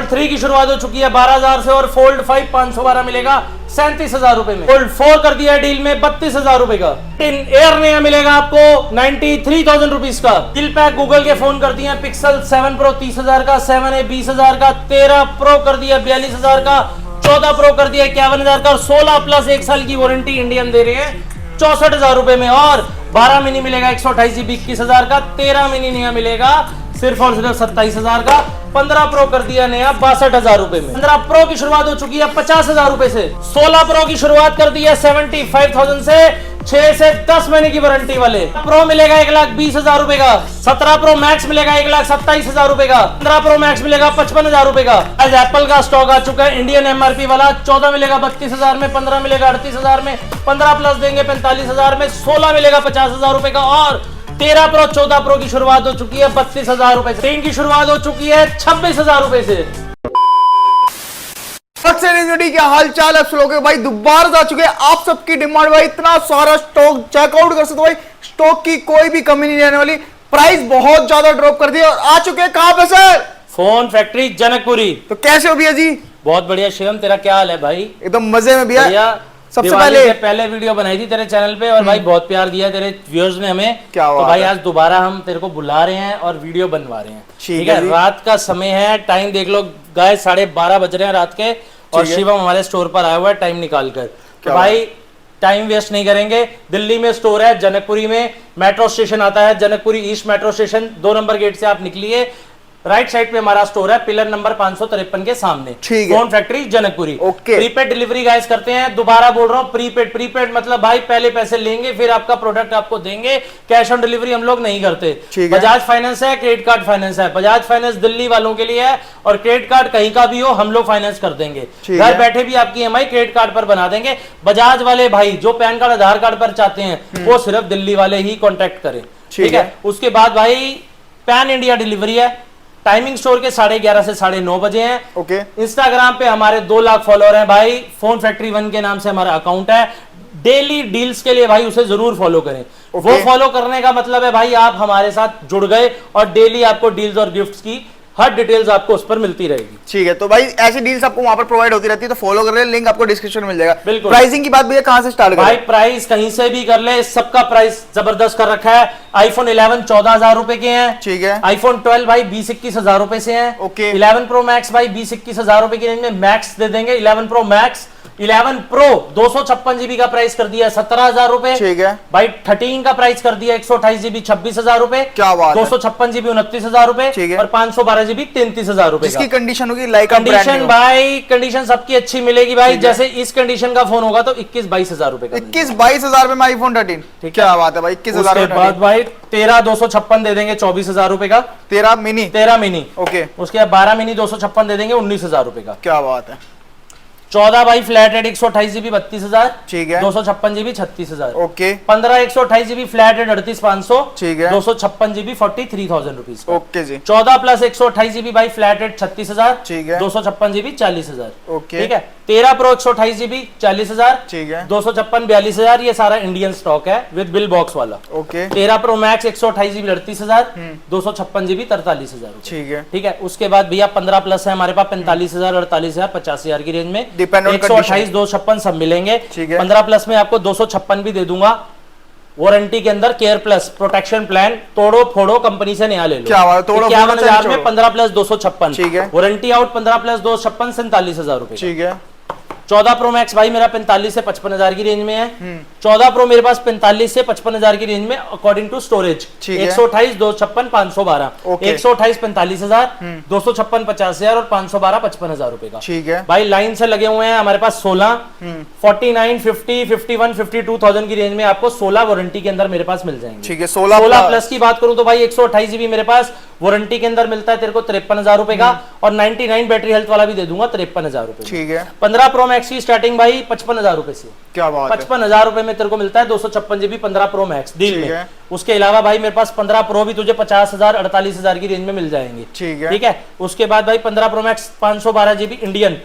Fold 3 की शुरुआत हो चुकी है 12,000 से और फोल्ड 5 512 मिलेगा 37,000 रुपए में। फोल्ड 4 कर दिया है डील में 32,000 रुपए का। एयर नया मिलेगा आपको 93,000 रुपीज का। किल पैक गूगल के फोन कर दिए पिक्सल 7 प्रो 30,000 का, 7A 20,000 का, 13 प्रो कर दिया 42,000 का, 14 प्रो कर दिया 51,000 का और 16 प्लस 1 साल की वारंटी इंडियन दे रही है 64,000 रुपए में। और 12 मिनी मिलेगा 128GB 21,000 का, 13 मिनी नया मिलेगा सिर्फ और सिर्फ 27,000 का, 15 प्रो कर दिया नया 62,000 रुपए में। 15 प्रो की शुरुआत हो चुकी है 50,000 रुपए से। 16 प्रो की शुरुआत कर दी है 75,000 से, 6 से 10 महीने की वारंटी वाले। प्रो मिलेगा 1,20,000 रुपए का। 17 प्रो मैक्स मिलेगा 1,27,000 रुपए का। 15 प्रो मैक्स मिलेगा 55,000 रुपए का। आज एप्पल का स्टॉक आ चुका है इंडियन MRP वाला। 14 मिलेगा 32,000 में, 15 मिलेगा 38,000 में, 15 प्लस देंगे 45,000 में, 16 मिलेगा 50,000 रुपए का और 13 प्रो 14 प्रो की शुरुआत हो चुकी है 32,000 रुपए से। 3 की शुरुआत हो चुकी है 26,000 रुपए से। क्या हाल चाल है लोगों के भाई, दोबारा आ चुके हैं आप सबकी डिमांड भाई। इतना सारा स्टॉक चेकआउट कर सकते हो भाई, स्टॉक की कोई भी कमी नहीं रहने वाली। प्राइस बहुत ज्यादा ड्रॉप कर दिया और आ चुके हैं कहां पे सर? Phone factory Janakpuri. तो कैसे हो भैया जी? बहुत बढ़िया शिवम, तेरा क्या हाल है भाई? एकदम मजे में भैया। सबसे पहले वीडियो बनाई थी तेरे चैनल पे और भाई बहुत प्यार दिया तेरे व्यूअर्स ने हमें। क्या तो भाई आज दोबारा हम तेरे को बुला रहे हैं और वीडियो बनवा रहे हैं। ठीक है, रात का समय है, टाइम देख लो गाइस 12:30 बज रहे हैं रात के और शिवम हमारे स्टोर पर आया हुआ है टाइम निकाल कर। तो भाई टाइम वेस्ट नहीं करेंगे। दिल्ली में स्टोर है, जनकपुरी में मेट्रो स्टेशन आता है, Janakpuri east metro station 2 number gate से आप निकलिए, राइट साइड पे हमारा स्टोर है, पिलर नंबर 553 के सामने। Phone factory Janakpuri. Prepaid delivery guys करते हैं। दोबारा बोल रहा हूं, प्रीपेड मतलब भाई पहले पैसे लेंगे फिर आपका प्रोडक्ट आपको देंगे। कैश ऑन डिलीवरी हम लोग नहीं करते। बजाज फाइनेंस है, क्रेडिट कार्ड फाइनेंस है। बजाज फाइनेंस दिल्ली वालों के लिए है और क्रेडिट कार्ड कहीं का भी हो हम लोग फाइनेंस कर देंगे। घर बैठे भी आपकी EMI क्रेडिट कार्ड पर बना देंगे। बजाज वाले भाई जो पैन कार्ड आधार कार्ड पर चाहते हैं वो सिर्फ दिल्ली वाले ही कॉन्टेक्ट करें, ठीक है। उसके बाद भाई पैन इंडिया डिलीवरी है। टाइमिंग स्टोर के 11:30 से 9:30 बजे हैं। ओके। इंस्टाग्राम पे हमारे 2 लाख फॉलोअर हैं भाई। फोन फैक्ट्री 1 के नाम से हमारा अकाउंट है। डेली डील्स के लिए भाई उसे जरूर फॉलो करें। वो फॉलो करने का मतलब है भाई आप हमारे साथ जुड़ गए और डेली आपको डील्स और गिफ्ट्स की हर डिटेल्स आपको उस पर मिलती रहेगी। ठीक है, तो भाई ऐसी डील्स आपको वहां पर प्रोवाइड होती रहती है, तो फॉलो कर ले, लिंक आपको डिस्क्रिप्शन में मिल जाएगा। बिल्कुल। प्राइसिंग की बात भैया कहां से स्टार्ट करें? भाई प्राइस कहीं से भी कर ले, सबका प्राइस जबरदस्त कर रखा है। आईफोन 11 14,000 रुपए के हैं। ठीक है। आईफोन 12 भाई 20-21,000 रुपए से हैं। ओके। 11 प्रो मैक्स भाई 20-21,000 रुपए की रेंज में मैक्स दे देंगे। 11 प्रो मैक्स 11 प्रो 256GB का प्राइस कर दिया 17,000 रुपए। ठीक है भाई 13 का प्राइस कर दिया 128GB 26,000 रुपए। क्या बात है। 256GB 29,000 रुपए और 512GB 33,000 रुपए। इसकी कंडीशन होगी लाइक कंडीशन भाई कंडीशन सबकी अच्छी मिलेगी भाई। जैसे इस कंडीशन का फोन होगा तो 21-22,000 रुपए का। 21-22,000 में आईफोन 13। क्या बात है भाई, 21,000 के बाद भाई 13 256 दे देंगे 24,000 रुपए का। 13 मिनी। ओके। उसके बाद 12 मिनी 256 दे देंगे 19,000 रुपए का। क्या बात है। 14 भाई फ्लैट रेट 128GB 32,000। ठीक है। 256GB 36,000। Okay. 15 128GB flat rate 38,500। ठीक है। 256GB 43,000 rupees. ओके जी। 14 प्लस 128GB भाई फ्लैट रेट 36,000। ठीक है। 256GB 40,000। ओके। ठीक है। 13 प्रो 128GB 40,000। ठीक है। 256 42,000। ये सारा इंडियन स्टॉक है विद बिल बॉक्स वाला। Okay. 13 pro max 128GB 38,000। 256GB 43,000। ठीक है। ठीक है। उसके बाद भैया 15 प्लस है हमारे पास 45,000 48,000 50,000 की रेंज में। 128 256 सब मिलेंगे। 15 प्लस में आपको 256 भी दे दूंगा वारंटी के अंदर। केयर प्लस प्रोटेक्शन प्लान तोड़ो फोड़ो कंपनी से नया ले लो। क्या बात, तोड़ो 51,000 में 15 प्लस 256। ठीक है। वारंटी आउट 15 प्लस 256 47,000 रुपए। ठीक है। 14 प्रो मैक्स भाई मेरा 45 से 55,000 की रेंज में है। 14 प्रो मेरे पास 45 से 55,000 की रेंज में अकॉर्डिंग टू स्टोरेज। 128 256 512। 128 45,000 256 50,000 और 512 55,000 रुपए का। ठीक है भाई लाइन से लगे हुए हैं हमारे पास 16 49 50 51 52,000 की रेंज में आपको 16 वारंटी के अंदर मेरे पास मिल जाएंगे। ठीक है। 16 प्लस की बात करूं तो भाई 128GB मेरे पास वारंटी के अंदर मिलता है तेरे को 53,000 रुपए का और 99 बैटरी हेल्थ वाला भी दे दूंगा 53,000 रुपए। ठीक है। 15 प्रो मैक्स की स्टार्टिंग भाई 55,000 रुपए से। क्या बात है। 55,000 रुपए में तेरे को मिलता है 256GB 15 प्रो मैक्स डील में। उसके अलावा भाई मेरे पास 15 प्रो भी तुझे 50,000 48,000 की रेंज में मिल जाएंगे। ठीक है। उसके बाद भाई 15 pro max 512GB Indian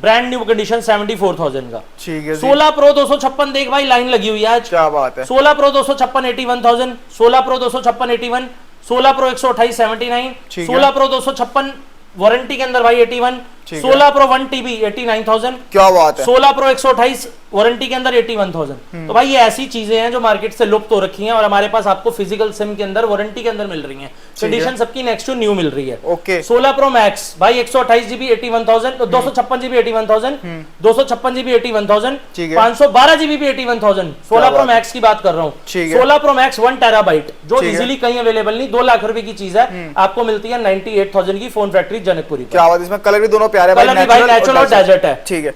brand new condition 74,000 का। ठीक है। 16 प्रो 256 देख भाई लाइन लगी हुई है आज। क्या बात है। 16 pro 256 81,000। 16 pro 256 81। 16 pro 128 79। 16 pro 256 warranty के अंदर भाई 81, ठीक है। 16 प्रो 1 TB 89,000, क्या बात है। 16 प्रो 128 वारंटी के अंदर 81,000। तो भाई ये ऐसी चीजें हैं जो मार्केट से लुप्त हो रखी हैं और हमारे पास आपको फिजिकल सिम के अंदर वारंटी के अंदर मिल रही हैं। कंडीशन सबकी नेक्स्ट टू न्यू मिल रही है। ओके। 16 प्रो मैक्स भाई 128 GB 81,000, 256 GB 81,000, 256 GB 81,000, ठीक है। 512 GB भी 81,000। 16 प्रो मैक्स की बात कर रहा हूँ। ठीक है। 16 प्रो मैक्स 1 टेराबाइट जो ठीक है। इजीली कहीं अवेलेबल नहीं, 2 लाख रुपए की चीज है, आपको मिलती है 98,000 की फोन फैक्ट्री जनकपुरी पर। क्या बात है, इसमें कलर भी दोनों प्यारे कलर भी भाई नेचुरल और डेजर्ट है। ठीक है।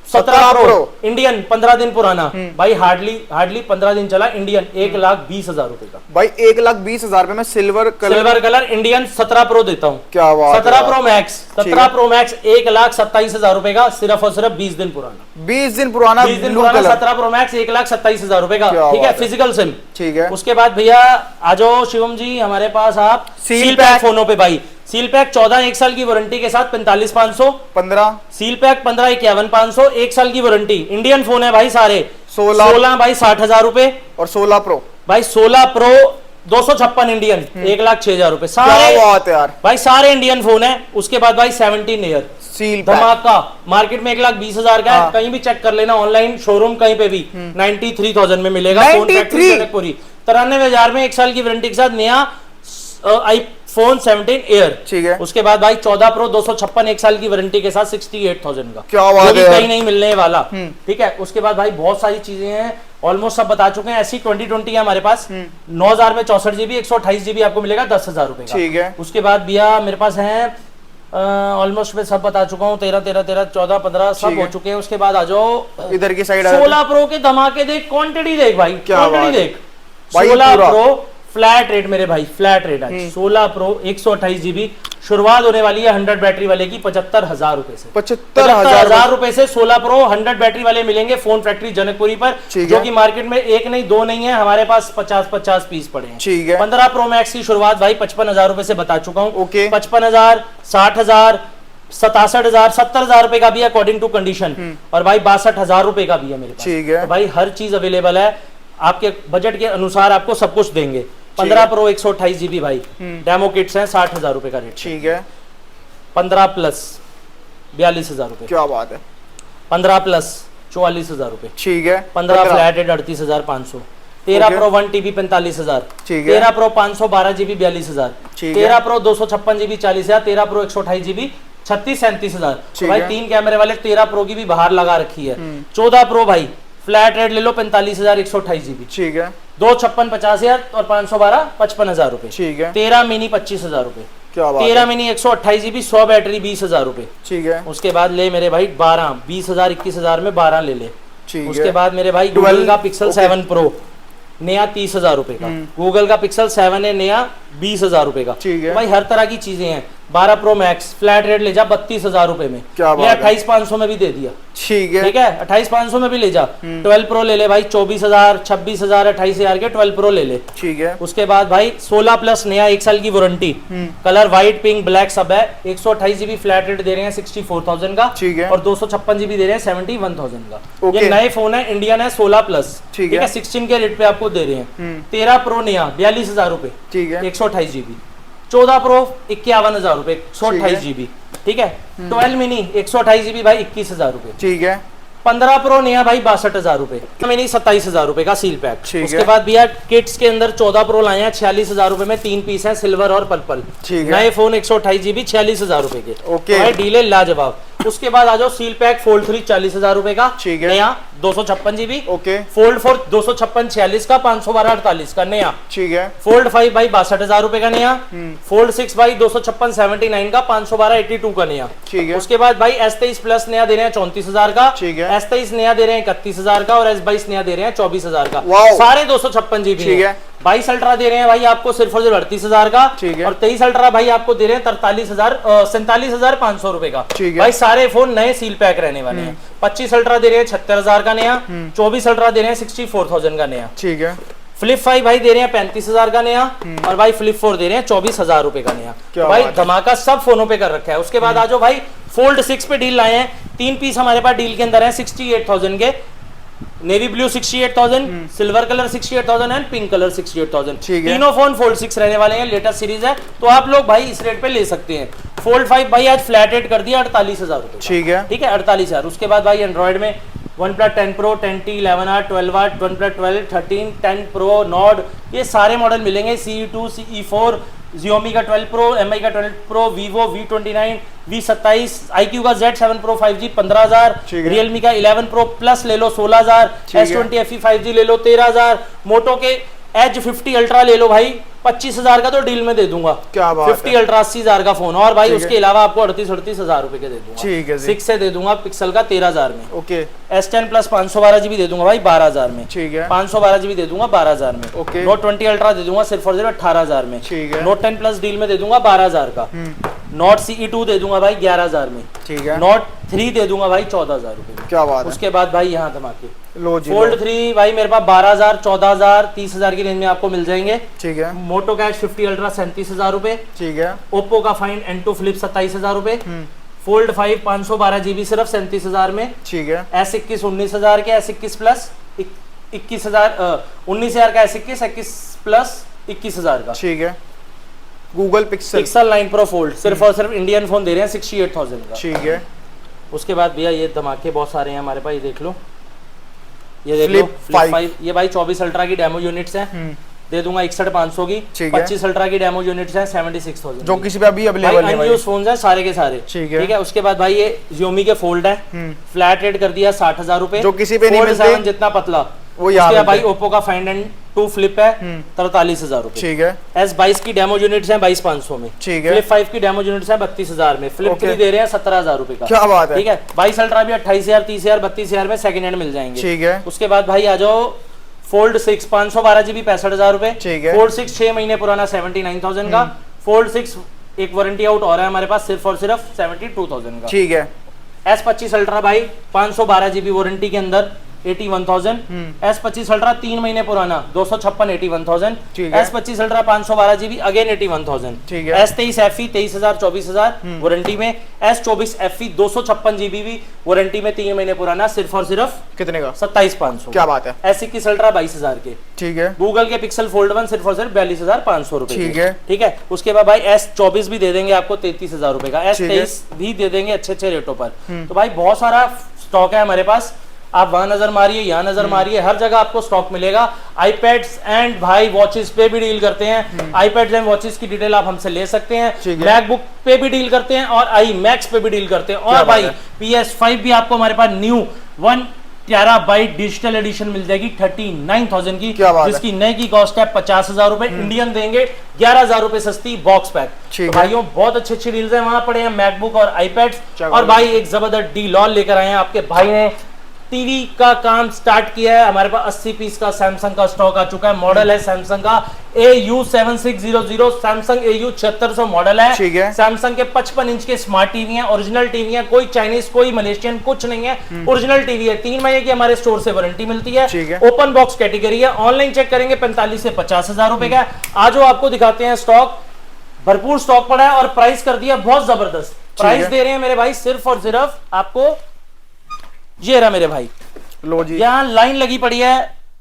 17 प्रो इंडियन 15 दिन पुराना भाई, हार्डली 15 दिन चला, इंडियन 1,20,000 रुपए का भाई 1,20,000 रुपए में सिल्वर कलर इंडियन 17 प्रो देता हूँ। क्या बात है। 17 प्रो मैक्स 1,27,000 रुपए का, सिर्फ और सिर्फ 20 दिन पुराना। 20 दिन पुराना 17 प्रो मैक्स 1,27,000 रुपए का, ठीक है, फिजिकल सिम। ठीक है। उसके बाद भैया आ जाओ शिवम जी हमारे पास, आप सील पैक फोनों पे भाई, सील पैक 14 1 साल की वारंटी के साथ 45,500, 15 सील पैक 15 51,500, 1 साल की वारंटी। इंडियन फोन है भाई सारे। 16 भाई 60,000 रुपए, और 16 प्रो भाई 16 प्रो 256 इंडियन 1,06,000 रुपए, क्या सारे बात है यार। भाई सारे इंडियन फोन है। उसके बाद भाई 17 ईयर सील पैक धमाका, मार्केट में 1,20,000 का है, कहीं भी चेक कर लेना, ऑनलाइन शोरूम कहीं पे भी 93,000 में मिलेगा। 93? 93,000 में 1 साल की वारंटी के साथ नया iPhone 17 एयर। ठीक है। उसके बाद भाई 14 प्रो 256 1 साल की वारंटी के साथ 68,000 का, क्या बात है, कहीं नहीं मिलने वाला। ठीक है। उसके बाद भाई बहुत सारी चीजें हैं, ऑलमोस्ट सब बता चुके हैं। ऐसी 2020 है हमारे पास, 9,000 में 64 GB 128 GB आपको मिलेगा 10,000 रुपए का। ठीक है। उसके बाद भैया मेरे पास है ऑलमोस्ट मैं सब बता चुका हूँ, 13 13 13 14 15 सब हो चुके हैं। उसके बाद आ जाओ इधर की साइड 16 प्रो के धमाके देख, क्वांटिटी देख भाई, क्वांटिटी देख। भाई 16 पूरा। प्रो फ्लैट रेट मेरे भाई, फ्लैट रेट आज 16 प्रो 128 GB, शुरुआत होने वाली है 100 बैटरी वाले की 75,000 रुपए से। 75,000 रुपए से 16 प्रो 100 बैटरी वाले मिलेंगे फोन फैक्ट्री जनकपुरी पर, जो कि मार्केट में एक नहीं दो नहीं है, हमारे पास 50-50 पीस पड़े हैं। ठीक है। 15 प्रो मैक्स की शुरुआत भाई 55,000 रुपए से बता चुका हूँ। ओके। 55,000, 60,000, 67,000, 70,000 रुपए का भी है अकॉर्डिंग टू कंडीशन, और भाई 62,000 रुपए का भी है मेरे पास। ठीक है। तो भाई हर चीज अवेलेबल है, आपके बजट के अनुसार आपको सब कुछ देंगे। 15 प्रो 128 GB भाई, डेमो किट्स हैं 60,000 रुपए का रेट। ठीक है। 15 प्लस 42,000 रुपए, क्या बात है। 15 प्लस 44,000 रुपए, ठीक है। 15 फ्लैट रेट 38,500, 13 प्रो 1 TB 45,000, ठीक है। 13 प्रो 512 GB 42,000, ठीक है। 13 प्रो 256 GB 40,000, 13 प्रो 128 GB 36-37,000। तो भाई 3 कैमरे वाले 13 प्रो की भी बाहर लगा रखी है। 14 प्रो भाई फ्लैट रेट ले लो 45,000 128 GB, ठीक है। 256 50,000 और 512 55,000 रुपए। ठीक है। 13 मिनी 25,000 रुपए, क्या बात 13 मिनी 128 GB 100 बैटरी 20,000 रुपए। ठीक है। उसके बाद ले मेरे भाई 12 20,000 21,000 में 12 ले ले। ठीक है। उसके बाद मेरे भाई गूगल का पिक्सल 7 प्रो नया 30,000 रुपए का, गूगल का पिक्सल 7 है नया 20,000 रुपए का। ठीक है। भाई हर तरह की चीजें हैं। 12 प्रो मैक्स फ्लैट रेट ले जा 32,000 रुपए में, क्या बात है। 28,500 में भी दे दिया। ठीक है। ठीक है, 28,500 में भी ले जा। 12 प्रो ले ले भाई 24,000 26,000 28,000 के 12 प्रो ले ले। ठीक है। उसके बाद भाई 16 प्लस नया 1 साल की warranty, colour white pink black सब है। 128 GB फ्लैट रेट दे रहे हैं 64,000 का, ठीक है। और 256 GB दे रहे हैं 71,000 का। ओके। ये नए फोन है, इंडियन है, 16 प्लस, ठीक है। 16 के रेट पे आपको दे रहे हैं। 13 प्रो नया 42,000 रुपए, ठीक है। 128 GB। 14 प्रो 51,000 रुपए 128 GB, ठीक है। 12 मिनी 128 GB भाई 21,000 रुपए। ठीक है। 15 प्रो नया भाई 62,000 रुपए, मिनी 27,000 रुपए का सील पैक। ठीक उसके है। बाद भैया किट्स के अंदर 14 प्रो लाए हैं 46,000 रुपए में, 3 पीस है सिल्वर और पर्पल। ठीक है। नए फोन 128 GB 46,000 रुपए के। ओके। भाई डील है लाजवाब। उसके बाद आ जाओ सील पैक फोल्ड 3 40,000 रुपए का, ठीक है। नया 256 GB। ओके। फोल्ड 4 256 46 का, 512 48 का नया। ठीक है। फोल्ड 5 भाई 62,000 रुपए का नया। फोल्ड 6 भाई 256 79 का, 512 82 का नया। ठीक है। उसके बाद भाई S23 प्लस नया दे रहे हैं 34,000 का, ठीक है। S23 नया दे रहे हैं 31,000 का, और S22 नया दे रहे हैं 24,000 का। वाओ। सारे 256 GB ठीक है। 22 अल्ट्रा दे रहे हैं भाई आपको सिर्फ और सिर्फ 38,000 का, ठीक है। और 23 अल्ट्रा भाई आपको दे रहे हैं 47,500 रुपए का। ठीक है। भाई सारे फोन नए सील पैक रहने वाले हैं। 25 अल्ट्रा दे रहे हैं 76,000 का नया, 24 अल्ट्रा दे रहे हैं 64,000 का नया। ठीक है। फ्लिप 5 भाई दे रहे हैं 35,000 का नया, और भाई फ्लिप 4 दे रहे हैं 24,000 रुपए का नया। क्या भाई बात है। धमाका सब फोनों पे कर रखा है। उसके बाद आ जाओ भाई फोल्ड 6 पे डील लाए हैं, 3 पीस हमारे पास डील के अंदर है 68,000 के, navy blue 68,000, silver colour 68,000 and pink colour 68,000। ठीक है। तीनों फोन फोल्ड 6 रहने वाले हैं, लेटेस्ट सीरीज है, तो आप लोग भाई इस रेट पे ले सकते हैं। फोल्ड 5 भाई आज फ्लैट रेट कर दिया 48,000 रुपए। ठीक है, ठीक है 48,000। उसके बाद भाई एंड्रॉइड में OnePlus 10 Pro, 10T, 11R, 12R, OnePlus 12, 13, 10 Pro, Nord, ये सारे मॉडल मिलेंगे। CE2, CE4, Xiaomi का 12 Pro, MI का 12 Pro, Vivo V29, V27, iQOO का Z7 Pro 5G 15,000, ठीक है। Realme का 11 Pro Plus ले लो 16,000, S20 FE 5G ले लो 13,000, Moto के Edge 50 Ultra ले लो भाई 25,000 का तो डील में दे दूंगा। क्या बात 50 Ultra 80,000 का फोन, और भाई ठीक उसके अलावा आपको 38,000 रुपए के दे दूंगा। ठीक है जी। 6 से दे दूंगा पिक्सल का 13,000 में। ओके, S10 Plus 512 GB दे दूंगा भाई 12,000 में। ठीक है, 512 GB दे दूंगा 12,000 में। ओके। Note 20 Ultra दे दूंगा सिर्फ और सिर्फ 18,000 में। ठीक है। Note 10 Plus डील में दे दूंगा 12,000 का। Note CE2 दे दूंगा भाई 11,000 में। ठीक है, Note 3 दे दूंगा भाई 14,000 रुपए में। क्या बात है। उसके बाद भाई यहाँ धमाके लो जी, फोल्ड लो। 3 भाई मेरे पास 12,000, 14,000, 30,000 की रेंज में आपको मिल जाएंगे। ठीक है, मोटो कैश 50 अल्ट्रा 37,000 रुपए। ठीक है, ओप्पो का फाइन N2 फ्लिप 27,000 रुपए। फोल्ड 5 512 GB सिर्फ 37,000 में। ठीक है, S21 19,000 के, S21 प्लस 21,000, 19,000 का S21, 21 प्लस 21,000 का। ठीक है, Google pixel. Pixel 9 pro fold सिर्फ और सिर्फ इंडियन फोन दे रहे हैं 68,000 का। ठीक है, उसके बाद भैया ये धमाके बहुत सारे हैं हमारे पास, ये देख लो, ये देख लो Flip Flip 5। 5, ये भाई 24 अल्ट्रा की डेमो यूनिट्स हैं। दे दूंगा 61,500 की। ठीक है। 25 अल्ट्रा की डेमो यूनिट्स हैं 76,000 जो किसी पे अभी अवेलेबल है भाई। अनयूज्ड फोन्स हैं सारे के सारे। ठीक है। ठीक है। उसके बाद भाई ये Xiaomi के फोल्ड है, फ्लैट रेट कर दिया 60,000 रुपए, जो किसी पे नहीं Fold मिलते। 7 जितना पतला। वो यहाँ उसके बाद भाई मिलते हैं। ओप्पो का फाइंड N2 फ्लिप है 43,000 रुपए। ठीक है, S22 की डेमो यूनिट्स हैं 22,500 में। ठीक है। फ्लिप 5 की डेमो यूनिट्स हैं 32,000 में। Flip okay. 3 दे रहे हैं 17,000 रुपए का। क्या बात है। ठीक है। 22 अल्ट्रा भी 28,000, 30,000, 32,000 में सेकंड हैंड मिल जाएंगे। ठीक है, उसके बाद भाई आ जाओ फोल्ड 6 512 GB 65,000 रुपए। ठीक है। फोल्ड 6 6 महीने पुराना 79,000 का। फोल्ड 6 एक वारंटी आउट और है हमारे पास सिर्फ और सिर्फ 72,000 का। ठीक है, S25 अल्ट्रा भाई 512 GB वारंटी के अंदर 81,000। S25 अल्ट्रा 3 महीने पुराना 256 81,000। ठीक है। S25 ultra 512 GB again 81,000। ठीक है। S23 FE 23,000 24,000 वारंटी में। S24 FE 256 GB भी वारंटी में 3 महीने पुराना सिर्फ और सिर्फ कितने का। 27,500। क्या बात है। S21 अल्ट्रा 22,000 के। ठीक है, गूगल के पिक्सल फोल्ड 1 सिर्फ और सिर्फ 42,500 रुपए ठीक के। है। ठीक है। उसके बाद भाई S24 भी दे देंगे आपको 33,000 रुपए का। ठीक है। S23 भी दे देंगे अच्छे अच्छे रेटों पर। तो भाई बहुत सारा स्टॉक है हमारे पास, आप वहां नजर मारिए, यहाँ नजर मारिए, हर जगह आपको स्टॉक मिलेगा। आईपैड्स एंड भाई वॉचेस पे भी डील करते हैं। आईपैड्स एंड वॉचेस की डिटेल आप हमसे ले सकते हैं। ठीक है। मैकबुक पे भी डील करते हैं और आई मैक्स पे भी डील करते हैं। क्या और बात भाई है। PS5 भी आपको हमारे पास न्यू 1 TB डिजिटल एडिशन मिल जाएगी 39,000 की, क्या बात है। जिसकी नए की कॉस्ट है 50,000 रुपए। इंडियन देंगे 11,000 रुपए सस्ती बॉक्स पैक। ठीक तो है। भाइयों बहुत अच्छे अच्छे डील्स हैं वहां पड़े हैं मैकबुक और आईपैड्स। क्या और बात भाई एक जबरदस्त डील और लेकर आए हैं आपके भाई ने। टीवी का काम स्टार्ट किया है, हमारे पास 80 पीस का सैमसंग का स्टॉक आ चुका है। मॉडल है सैमसंग का AU7600, सैमसंग AU 7600 मॉडल है। ठीक है। सैमसंग के 55 इंच के स्मार्ट टीवी हैं, ओरिजिनल टीवी है, कोई चाइनीज कोई मलेशियन कुछ नहीं है, ओरिजिनल टीवी है। 3 महीने की हमारे स्टोर से वारंटी मिलती है। ठीक है। ओपन बॉक्स कैटेगरी है, ऑनलाइन चेक करेंगे 45 से 50,000 रुपए का। आज वो आपको दिखाते हैं स्टॉक, भरपूर स्टॉक पड़ा है और प्राइस कर दिया बहुत जबरदस्त। प्राइस दे रहे हैं मेरे भाई सिर्फ और सिर्फ आपको, ये रहा मेरे भाई, लो जी, यहाँ लाइन लगी पड़ी है,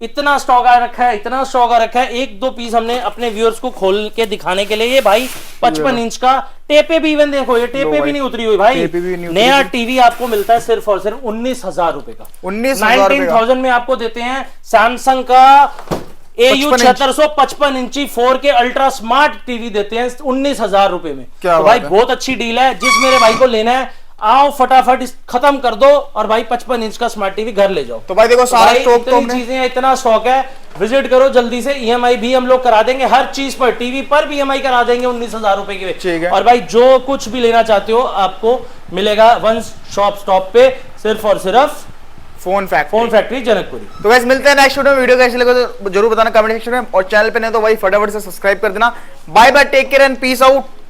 इतना स्टॉक आ रखा है, इतना स्टॉक आ रखा है। एक दो पीस हमने अपने व्यूअर्स को खोल के दिखाने के लिए, ये भाई 55 इंच का टेपे भी, इवन देखो ये टेपे भी नहीं उतरी हुई भाई। टेपे भी नहीं उतरी नया हुई। टीवी आपको मिलता है सिर्फ और सिर्फ 19,000 रुपए का। 19,000 रुपए का। 19,000 में आपको देते हैं सैमसंग का AU 7655 इंची 4K अल्ट्रा स्मार्ट टीवी देते हैं 19,000 रुपए में। क्या तो बात भाई है। बहुत अच्छी डील है। जिस मेरे भाई को लेना है आओ फटाफट इस खत्म कर दो और भाई 55 इंच का स्मार्ट टीवी घर ले जाओ। तो भाई देखो सारा भाई स्टॉक तो इतनी हमने, चीजें हैं, इतना स्टॉक है, विजिट करो जल्दी से। EMI भी हम लोग करा देंगे हर चीज पर, टीवी पर भी EMI करा देंगे 19,000 रुपए की। ठीक है। और भाई जो कुछ भी लेना चाहते हो आपको मिलेगा वन शॉप स्टॉप पे, सिर्फ और सिर्फ फोन फोन फैक्ट्री जनकपुरी। तो गाइस मिलते हैं नेक्स्ट वीडियो कैसे लगे तो जरूर बताना कमेंट सेक्शन में, और चैनल पे नहीं तो भाई फटाफट से सब्सक्राइब कर देना। Bye bye, take care and peace out.